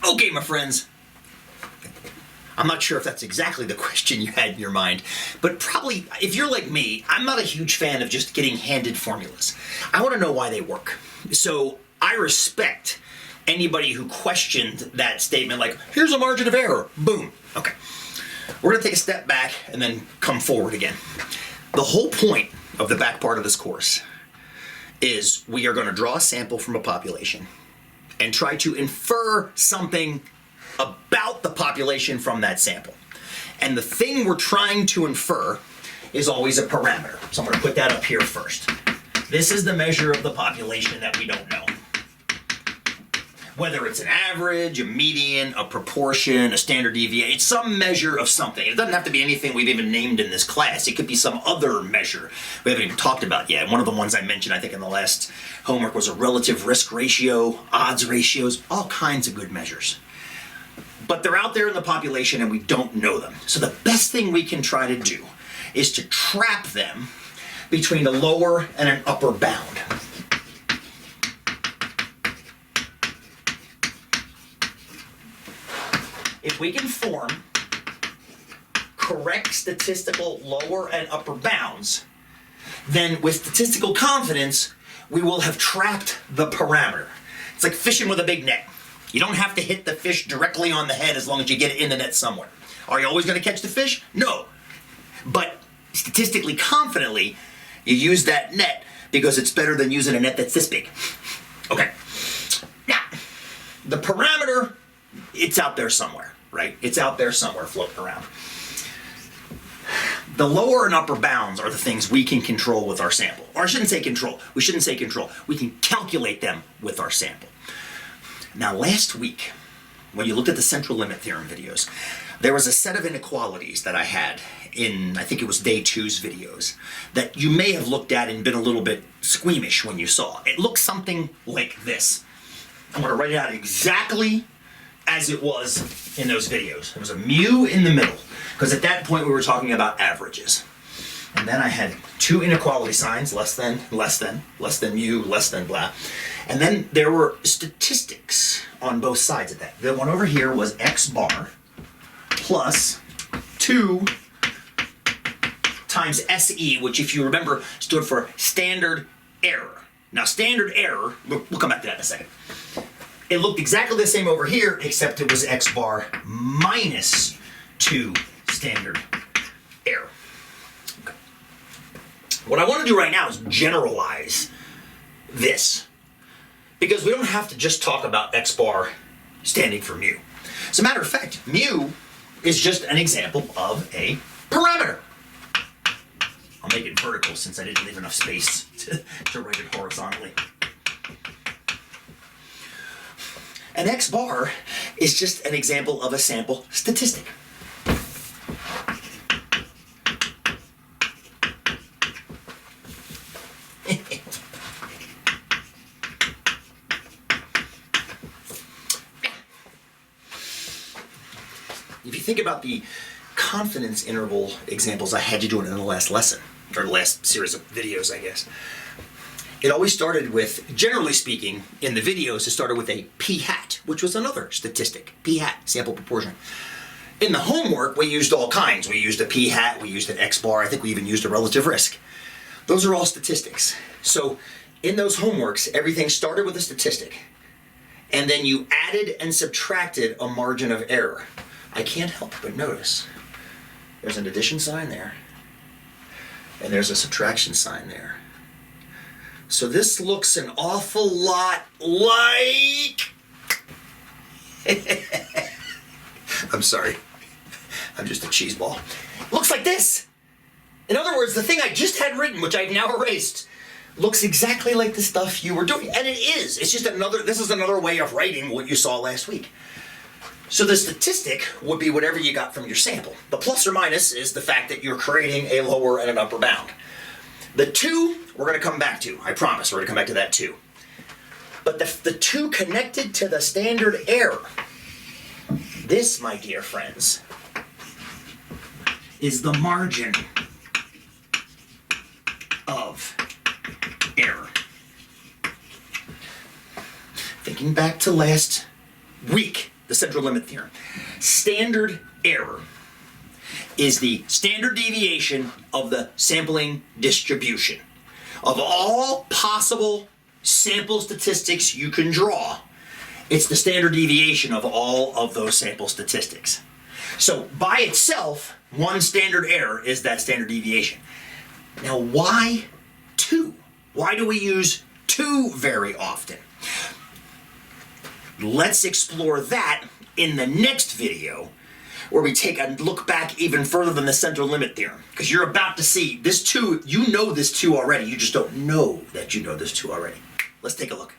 Okay, my friends. I'm not sure if that's exactly the question you had in your mind, but probably, if you're like me, I'm not a huge fan of just getting handed formulas. I want to know why they work. So I respect anybody who questioned that statement, like, here's a margin of error, boom. Okay. We're going to take a step back and then come forward again. The whole point of the back part of this course is we are going to draw a sample from a population and try to infer something about the population from that sample. And the thing we're trying to infer is always a parameter. So I'm going to put that up here first. This is the measure of the population that we don't know. Whether it's an average, a median, a proportion, a standard deviation, it's some measure of something. It doesn't have to be anything we've even named in this class. It could be some other measure we haven't even talked about yet. One of the ones I mentioned, I think, in the last homework was a relative risk ratio, odds ratios, all kinds of good measures. But they're out there in the population and we don't know them. So the best thing we can try to do is to trap them between a lower and an upper bound. If we can form correct statistical lower and upper bounds, then with statistical confidence, we will have trapped the parameter. It's like fishing with a big net. You don't have to hit the fish directly on the head as long as you get it in the net somewhere. Are you always going to catch the fish? No. But statistically confidently, you use that net because it's better than using a net that's this big. Okay. Now, the parameter, it's out there somewhere, right? It's out there somewhere floating around. The lower and upper bounds are the things we can control with our sample. Or I shouldn't say control. We shouldn't say control. We can calculate them with our sample. Now, last week, when you looked at the central limit theorem videos, there was a set of inequalities that I had in, I think it was day 2's videos, that you may have looked at and been a little bit squeamish when you saw. It looks something like this. I'm going to write it out exactly as it was in those videos. There was a mu in the middle, because at that point we were talking about averages. And then I had 2 inequality signs, less than, less than, less than mu, less than blah. And then there were statistics on both sides of that. The one over here was x bar plus 2 times SE, which if you remember stood for standard error. Now standard error, we'll come back to that in a second. It looked exactly the same over here, except it was x bar minus 2 standard error. Okay. What I want to do right now is generalize this, because we don't have to just talk about x bar standing for mu. As a matter of fact, mu is just an example of a parameter. I'll make it vertical since I didn't leave enough space to write it horizontally. An x bar is just an example of a sample statistic. If you think about the confidence interval examples I had you doing in the last lesson, or the last series of videos, I guess, it always started with, generally speaking, in the videos, it started with a p-hat, which was another statistic. P-hat, sample proportion. In the homework, we used all kinds. We used a p-hat, we used an x-bar, I think we even used a relative risk. Those are all statistics. So in those homeworks, everything started with a statistic, and then you added and subtracted a margin of error. I can't help but notice there's an addition sign there, and there's a subtraction sign there. So this looks an awful lot like... I'm sorry. I'm just a cheese ball. Looks like this. In other words, the thing I just had written, which I've now erased, looks exactly like the stuff you were doing. And it is. It's just this is another way of writing what you saw last week. So the statistic would be whatever you got from your sample. The plus or minus is the fact that you're creating a lower and an upper bound. The 2, we're going to come back to. I promise, we're going to come back to that too. But the 2 connected to the standard error, this, my dear friends, is the margin of error. Thinking back to last week, the central limit theorem. Standard error is the standard deviation of the sampling distribution. Of all possible sample statistics you can draw, it's the standard deviation of all of those sample statistics. So by itself, one standard error is that standard deviation. Now why 2? Why do we use 2 very often? Let's explore that in the next video, where we take a look back even further than the central limit theorem. Because you're about to see this 2, you know this 2 already, you just don't know that you know this 2 already. Let's take a look.